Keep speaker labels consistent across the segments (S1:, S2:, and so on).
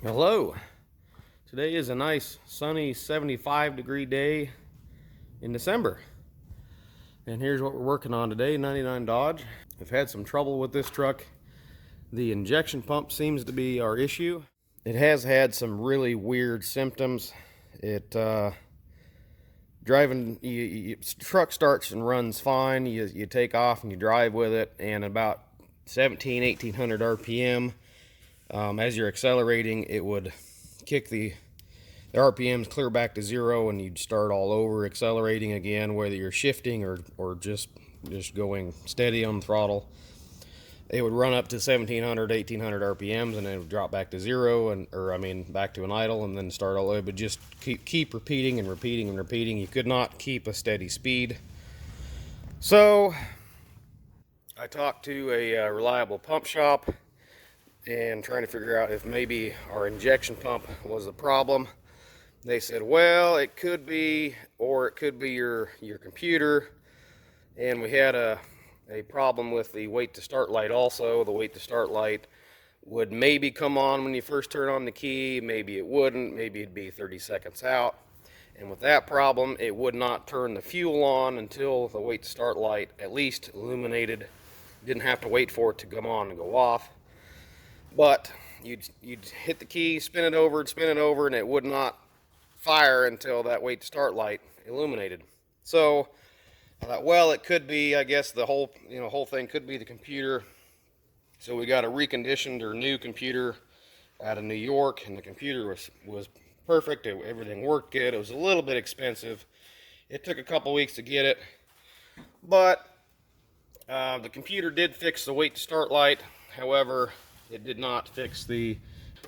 S1: Hello. Today is a nice sunny 75-degree day in December. And here's what we're working on today, 99 Dodge. We've had some trouble with this truck. The injection pump seems to be our issue. It has had some really weird symptoms. Truck starts and runs fine. You take off and you drive with it, and about 1800 RPM, as you're accelerating, it would kick the RPMs clear back to zero, and you'd start all over accelerating again, whether you're shifting or just going steady on the throttle. It would run up to 1700, 1800 RPMs, and then it would drop back to zero, back to an idle, and then start all over. But just keep repeating and repeating and repeating. You could not keep a steady speed. So I talked to a reliable pump shop and trying to figure out if maybe our injection pump was the problem. They said, well, it could be, or it could be your computer. And we had a problem with the wait to start light also. The wait to start light would maybe come on when you first turn on the key, maybe it wouldn't, maybe it'd be 30 seconds out. And with that problem, it would not turn the fuel on until the wait to start light at least illuminated. Didn't have to wait for it to come on and go off. But you'd hit the key, spin it over, and it would not fire until that wait to start light illuminated. So I thought, well, it could be, I guess the whole thing could be the computer. So we got a reconditioned or new computer out of New York, and the computer was perfect. Everything worked good. It was a little bit expensive. It took a couple weeks to get it, but the computer did fix the wait to start light. However, it did not fix the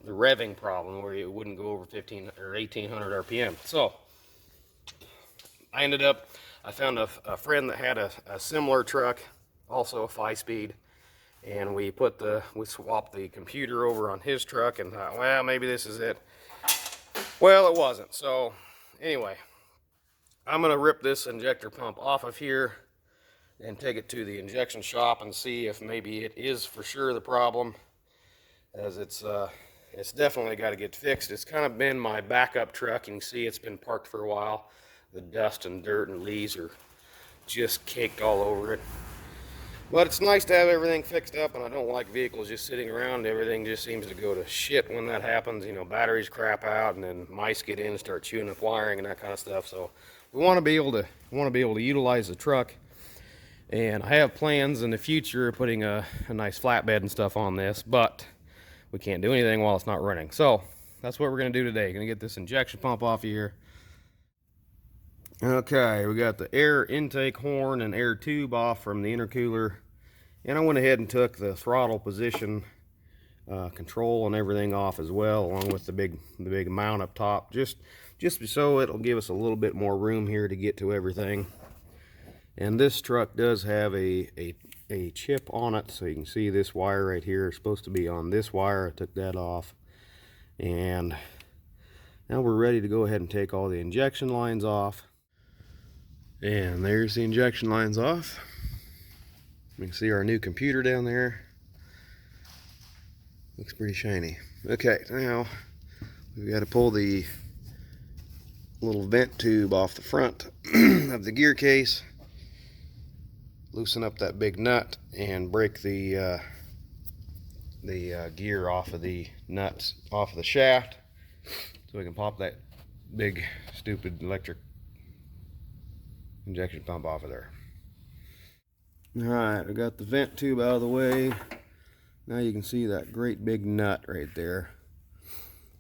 S1: revving problem where it wouldn't go over 15 or 1800 RPM. So I found a friend that had a similar truck, also a 5-speed, and we swapped the computer over on his truck and thought, well, maybe this is it. Well, it wasn't. So anyway, I'm gonna rip this injector pump off of here and take it to the injection shop and see if maybe it is for sure the problem, as it's definitely got to get fixed. It's kind of been my backup truck, and you see it's been parked for a while. The dust and dirt and leaves are just caked all over it. But it's nice to have everything fixed up, and I don't like vehicles just sitting around. Everything just seems to go to shit when that happens. Batteries crap out, and then mice get in and start chewing up wiring and that kind of stuff. So we want to be able to utilize the truck. And I have plans in the future of putting a nice flatbed and stuff on this, but we can't do anything while it's not running. So that's what we're going to do today. Going to get this injection pump off of here. Okay, we got the air intake horn and air tube off from the intercooler. And I went ahead and took the throttle position control and everything off as well, along with the big mount up top, just so it'll give us a little bit more room here to get to everything. And this truck does have a chip on it, so you can see this wire right here is supposed to be on this wire. I took that off, and now we're ready to go ahead and take all the injection lines off. And there's the injection lines off. You can see our new computer down there. Looks pretty shiny. Okay, now we've got to pull the little vent tube off the front of the gear case, loosen up that big nut, and break the gear off of the nuts off of the shaft, so we can pop that big stupid electric injection pump off of there. Alright, I got the vent tube out of the way. Now you can see that great big nut right there.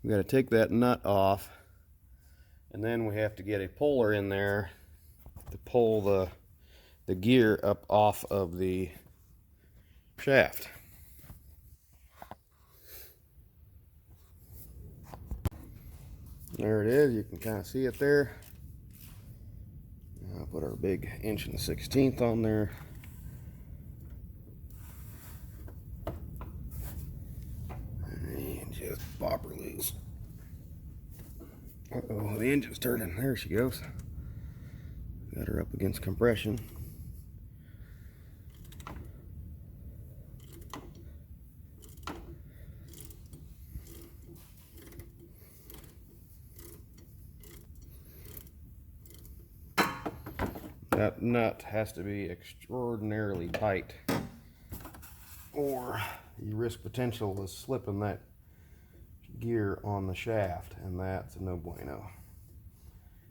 S1: We got to take that nut off, and then we have to get a puller in there to pull the gear up off of the shaft. There it is. You can kind of see it there. I'll put our big 1 1/16" on there. And just pop her loose. Uh-oh, the engine's turning. There she goes. Got her up against compression. That nut has to be extraordinarily tight, or you risk potential of slipping that gear on the shaft, and that's a no bueno.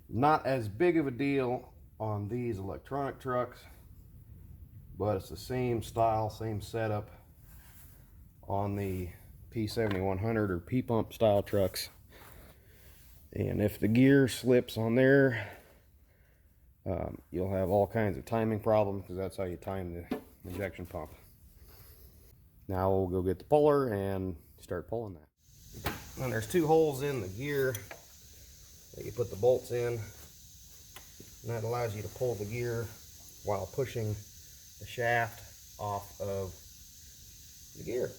S1: Not as big of a deal on these electronic trucks, but it's the same style, same setup on the P7100 or P-pump style trucks. And if the gear slips on there, you'll have all kinds of timing problems, because that's how you time the injection pump. Now we'll go get the puller and start pulling that. And there's two holes in the gear that you put the bolts in, and that allows you to pull the gear while pushing the shaft off of the gear.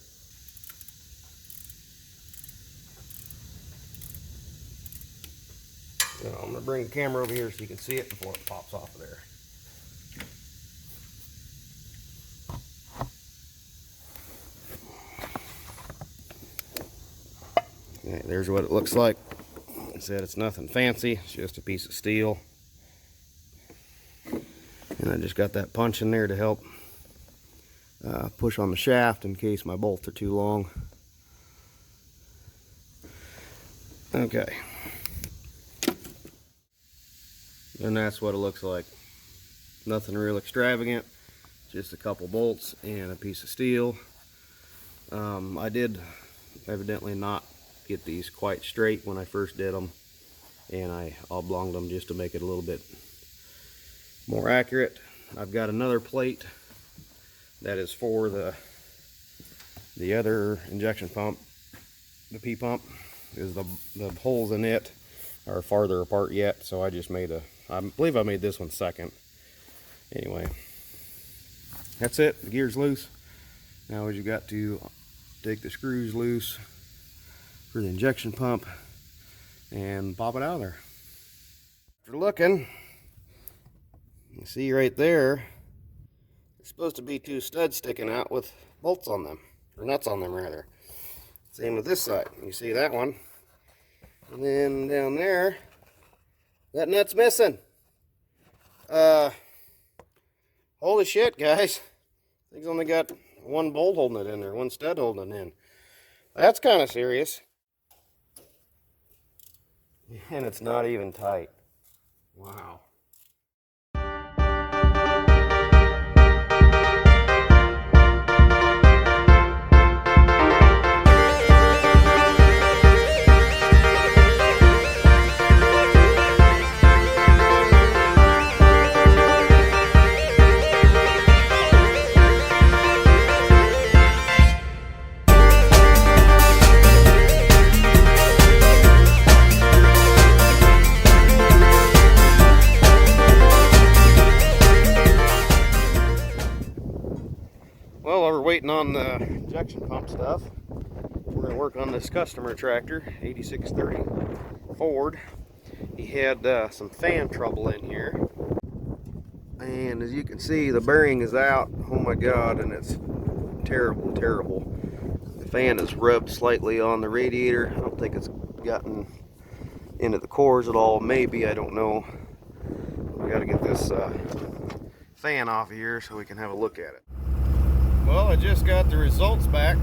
S1: Now I'm going to bring the camera over here so you can see it before it pops off of there. Okay, there's what it looks like. Like I said, it's nothing fancy, it's just a piece of steel. And I just got that punch in there to help push on the shaft in case my bolts are too long. Okay. And that's what it looks like. Nothing real extravagant, just a couple bolts and a piece of steel. I did evidently not get these quite straight when I first did them, and I oblonged them just to make it a little bit more accurate. I've got another plate that is for the other injection pump, the P pump, is the holes in it are farther apart yet, so I just made I believe I made this one second. Anyway, that's it. The gear's loose. Now you got to take the screws loose for the injection pump and pop it out of there. After looking, you see right there, it's supposed to be two studs sticking out with bolts on them, or nuts on them rather. Same with this side. You see that one, and then down there, that nut's missing. Holy shit, guys! Thing's only got one bolt holding it in there, one stud holding it in. That's kind of serious. And it's not even tight. Wow. Well, while we're waiting on the injection pump stuff, we're going to work on this customer tractor, 8630 Ford. He had some fan trouble in here, and as you can see, the bearing is out. Oh my god, and it's terrible, terrible. The fan is rubbed slightly on the radiator. I don't think it's gotten into the cores at all. Maybe, I don't know. We got to get this fan off of here so we can have a look at it. Well, I just got the results back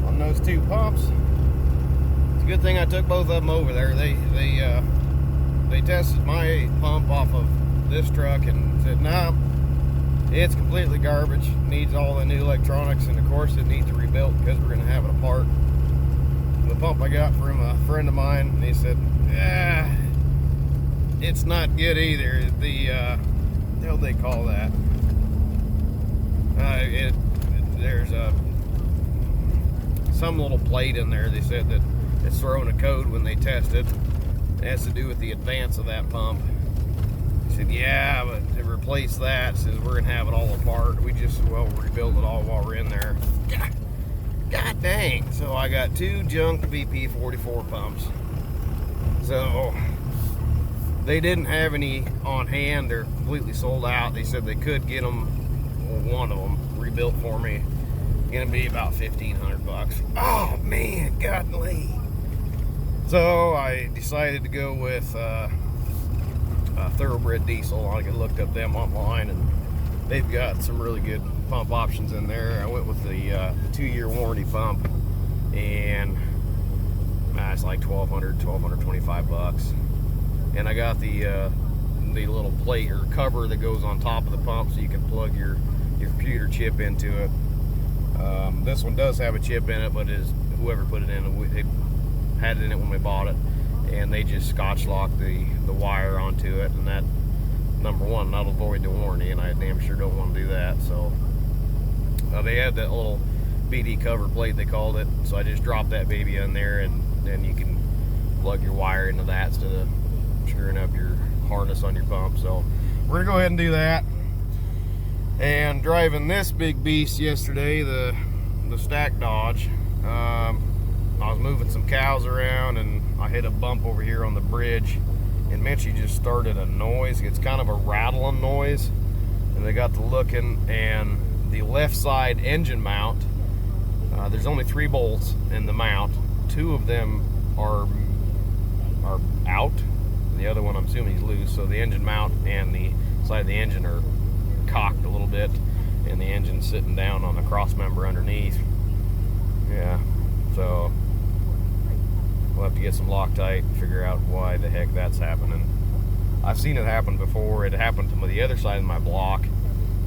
S1: on those two pumps. It's a good thing I took both of them over there. They tested my pump off of this truck and said, nah, it's completely garbage. It needs all the new electronics, and of course it needs to rebuild because we're going to have it apart. The pump I got from a friend of mine, and he said, yeah, it's not good either. What do they call that? There's some little plate in there. They said that it's throwing a code when they test it. It has to do with the advance of that pump. He said, yeah, but to replace that, says we're gonna have it all apart. We just, well, rebuild it all while we're in there. God dang. So I got two junk BP44 pumps. So they didn't have any on hand. They're completely sold out. They said they could get them, one of them, rebuilt for me. Gonna be about $1,500. Oh man, godly. So I decided to go with Thoroughbred Diesel. I looked up them online, and they've got some really good pump options in there. I went with the 2-year warranty pump, and it's like $1,225. And I got the little plate or cover that goes on top of the pump, so you can plug your computer chip into it. This one does have a chip in it, but whoever put it in, they had it in it when we bought it, and they just scotch locked the wire onto it, and that, number one, that'll void the warranty, and I damn sure don't want to do that. So they had that little BD cover plate, they called it, so I just dropped that baby in there, and then you can plug your wire into that instead of screwing up your harness on your pump. So we're gonna go ahead and do that. And driving this big beast yesterday, the stack Dodge, I was moving some cows around, and I hit a bump over here on the bridge, and man, she just started a noise. It's kind of a rattling noise, and they got to looking, and the left side engine mount, there's only 3 bolts in the mount. 2 of them are out. The other one, I'm assuming, is loose. So the engine mount and the side of the engine are cocked a little bit, and the engine's sitting down on the cross member underneath. Yeah, so we'll have to get some Loctite and figure out why the heck that's happening. I've seen it happen before. It happened to the other side of my block.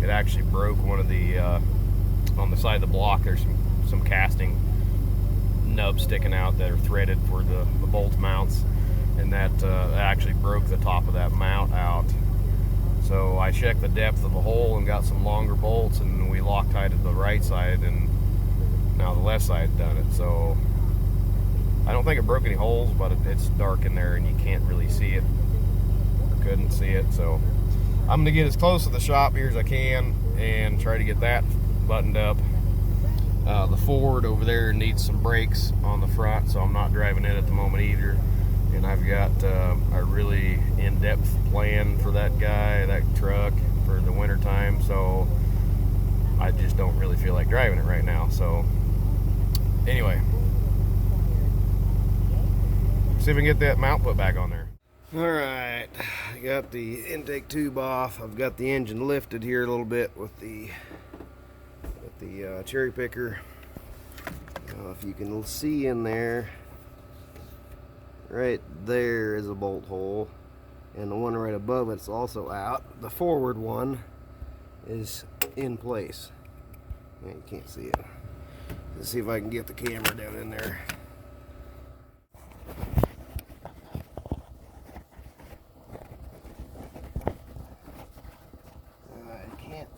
S1: It actually broke one of the on the side of the block. There's some casting nubs sticking out that are threaded for the bolt mounts, and that actually broke the top of that mount out. So I checked the depth of the hole and got some longer bolts, and we Loctited the right side, and now the left side done it. So I don't think it broke any holes, but it's dark in there and you can't really see it, or couldn't see it. So I'm gonna get as close to the shop here as I can and try to get that buttoned up. The Ford over there needs some brakes on the front, so I'm not driving it at the moment either. And I've got a really in-depth plan for that truck for the winter time, so I just don't really feel like driving it right now. So anyway, see if we can get that mount put back on there. All right, I got the intake tube off. I've got the engine lifted here a little bit with the cherry picker. If you can see in there, right there is a bolt hole, and the one right above it's also out. The forward one is in place. Yeah, you can't see it. Let's see if I can get the camera down in there. I can't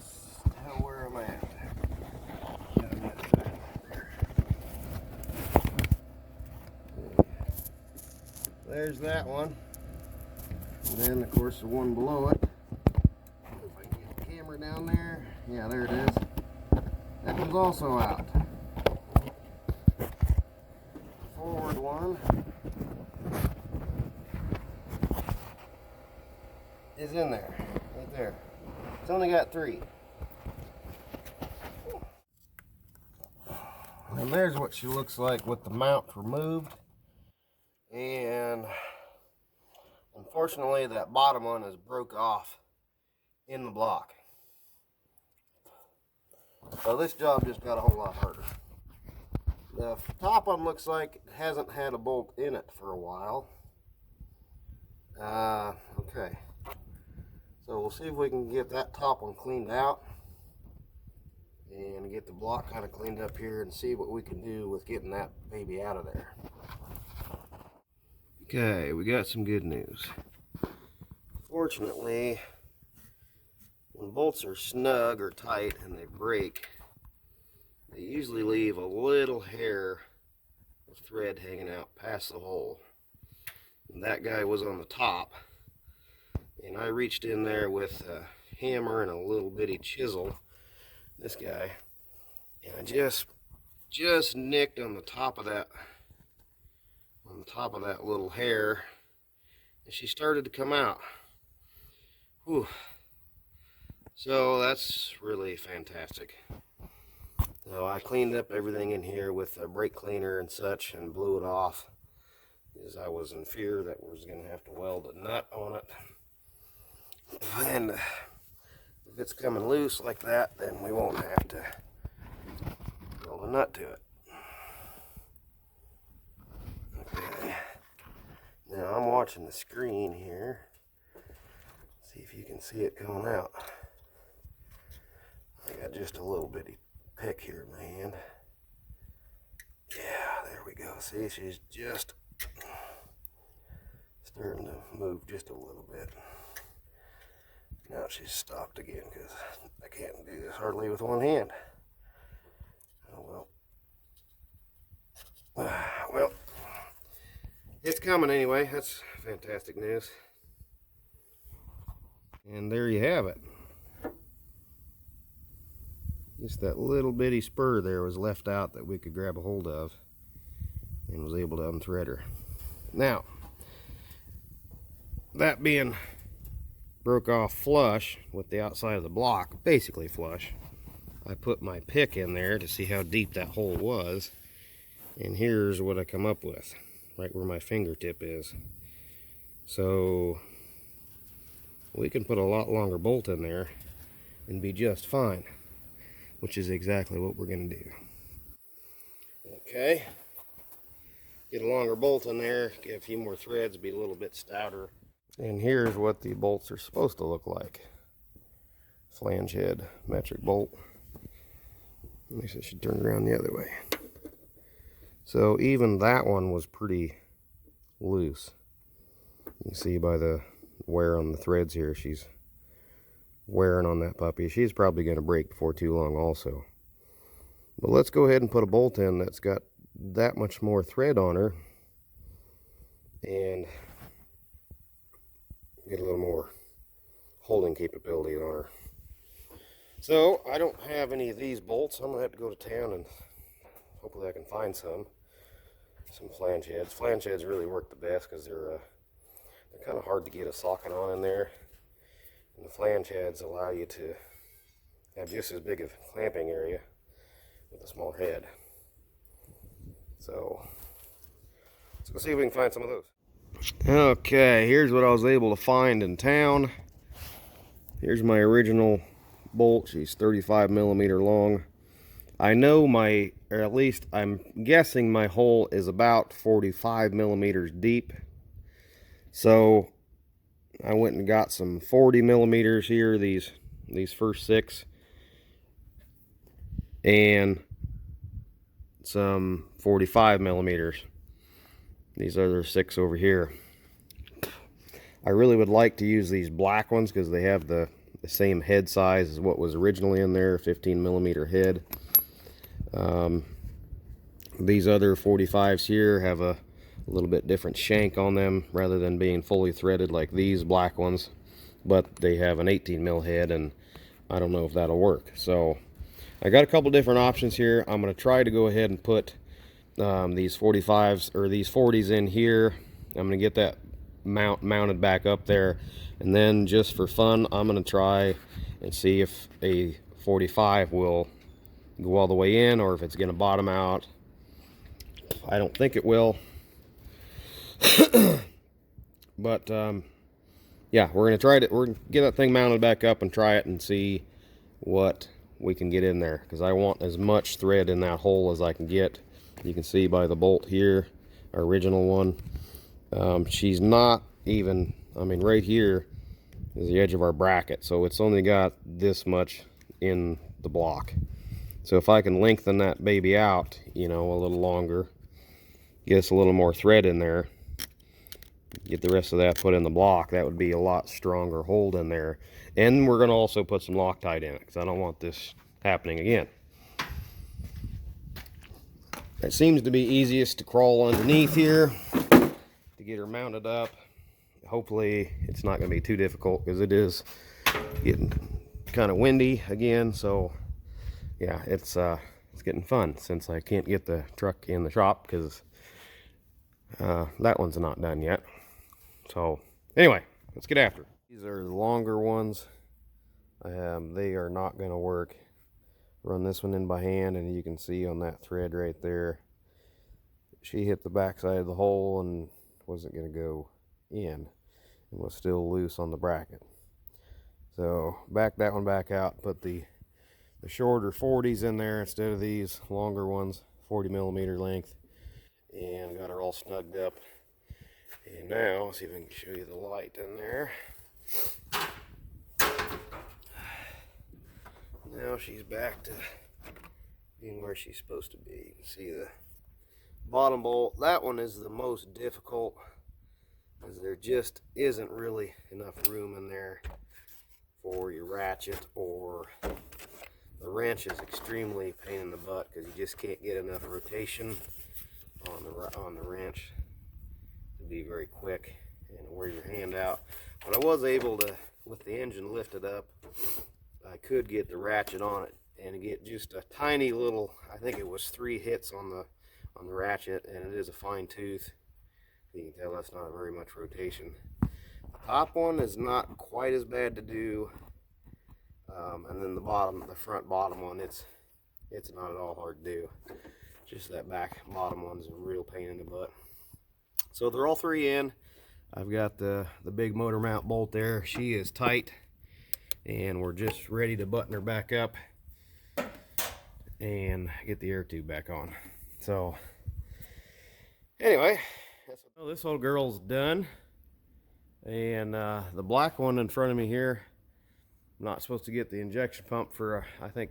S1: tell where I'm at. There's that one, and then of course the one below it. If I can get the camera down there, yeah, there it is. That one's also out. The forward one is in there, right there. It's only got 3. And there's what she looks like with the mount removed. And unfortunately that bottom one is broke off in the block. So this job just got a whole lot harder. The top one looks like it hasn't had a bolt in it for a while. Okay. So we'll see if we can get that top one cleaned out and get the block kind of cleaned up here and see what we can do with getting that baby out of there. Okay, we got some good news. Fortunately, when bolts are snug or tight and they break, they usually leave a little hair of thread hanging out past the hole. And that guy was on the top, and I reached in there with a hammer and a little bitty chisel, this guy, and I just nicked on the top of that little hair, and she started to come out. Whew. So that's really fantastic. So I cleaned up everything in here with a brake cleaner and such and blew it off, because I was in fear that we was going to have to weld a nut on it. And if it's coming loose like that, then we won't have to weld a nut to it. Okay. Now I'm watching the screen here. See if you can see it coming out. I got just a little bitty pick here in my hand. Yeah, there we go. See, she's just starting to move just a little bit. Now she's stopped again because I can't do this hardly with one hand. Oh well. Well, it's coming anyway. That's fantastic news. And there you have it. Just that little bitty spur there was left out that we could grab a hold of and was able to unthread her. Now, that being broke off flush with the outside of the block, basically flush, I put my pick in there to see how deep that hole was, and here's what I come up with, right where my fingertip is. So we can put a lot longer bolt in there and be just fine, which is exactly what we're going to do. Okay, get a longer bolt in there, get a few more threads, be a little bit stouter. And here's what the bolts are supposed to look like. Flange head metric bolt. At least I should turn around the other way. So even that one was pretty loose. You can see by the wear on the threads here, she's wearing on that puppy. She's probably going to break before too long also. But let's go ahead and put a bolt in that's got that much more thread on her and get a little more holding capability on her. So I don't have any of these bolts. I'm gonna have to go to town and hopefully I can find some flange heads. Flange heads really work the best because they're kind of hard to get a socket on in there, and the flange heads allow you to have just as big of a clamping area with a smaller head. So let's go see if we can find some of those. Okay, here's what I was able to find in town. Here's my original bolt. She's 35 millimeter long. I know or at least I'm guessing my hole is about 45 millimeters deep. So I went and got some 40 millimeters here, these first 6, and some 45 millimeters. These other 6 over here. I really would like to use these black ones because they have the same head size as what was originally in there, 15 millimeter head. These other 45s here have a little bit different shank on them rather than being fully threaded like these black ones, but they have an 18 mil head, and I don't know if that'll work. So I got a couple different options here. I'm going to try to go ahead and put these 45s or these 40s in here. I'm going to get that mounted back up there, and then just for fun I'm going to try and see if a 45 will go all the way in or if it's going to bottom out. I don't think it will. But yeah, we're going to try it. We're going to get that thing mounted back up and try it and see what we can get in there, because I want as much thread in that hole as I can get. You can see by the bolt here, our original one, she's not even, I mean, right here is the edge of our bracket, so it's only got this much in the block. So if I can lengthen that baby out, you know, a little longer, get us a little more thread in there, get the rest of that put in the block, that would be a lot stronger hold in there. And we're going to also put some Loctite in it because I don't want this happening again. It seems to be easiest to crawl underneath here to get her mounted up. Hopefully it's not going to be too difficult because it is getting kind of windy again. So yeah, it's getting fun since I can't get the truck in the shop because that one's not done yet. So anyway, let's get after it. These are the longer ones. They are not going to work. Run this one in by hand, and you can see on that thread right there, she hit the back side of the hole and wasn't going to go in and was still loose on the bracket. So back that one back out, put the shorter 40s in there instead of these longer ones, 40 millimeter length, and got her all snugged up. And now, let's see if I can show you the light in there. Now she's back to being where she's supposed to be. You can see the bottom bolt. That one is the most difficult, as there just isn't really enough room in there for your ratchet, or the wrench is extremely pain in the butt because you just can't get enough rotation on the wrench to be very quick and wear your hand out. But I was able to, with the engine lifted up, I could get the ratchet on it and get just a tiny little, I think it was 3 hits on the ratchet, and it is a fine tooth. You can tell that's not very much rotation. The top one is not quite as bad to do, and then the front bottom one, it's not at all hard to do. Just that back bottom one's a real pain in the butt. So they're all 3 in. I've got the big motor mount bolt there. She is tight, and we're just ready to button her back up and get the air tube back on. So anyway, well, this old girl's done, and the black one in front of me here, I'm not supposed to get the injection pump for I think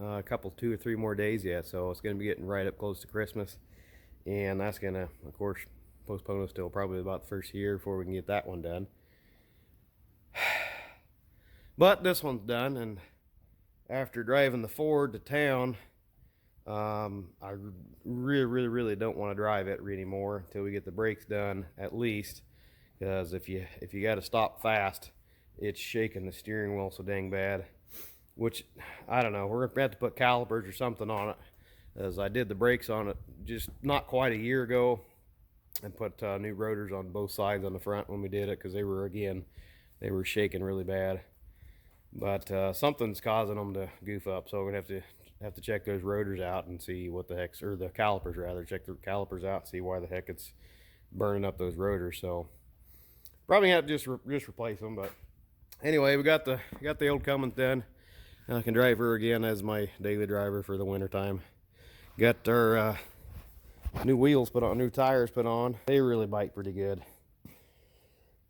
S1: a couple, 2 or 3 more days yet, so it's going to be getting right up close to Christmas, and that's going to, of course, postpone us till probably about the first year before we can get that one done. But this one's done, and after driving the Ford to town, I really don't want to drive it anymore until we get the brakes done, at least, because if you got to stop fast, it's shaking the steering wheel so dang bad. Which, I don't know, we're gonna have to put calipers or something on it, as I did the brakes on it just not quite a year ago, and put new rotors on both sides on the front when we did it, because they were shaking really bad. But something's causing them to goof up, so we're gonna have to check those rotors out and see what the heck's, or the calipers rather, check the calipers out and see why the heck it's burning up those rotors. So probably have to just replace them. But anyway, we got the old Cummins done. Now I can drive her again as my daily driver for the winter time. Got our new wheels put on, new tires put on. They really bite pretty good.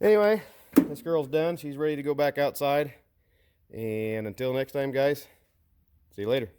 S1: Anyway, this girl's done. She's ready to go back outside. And until next time, guys, see you later.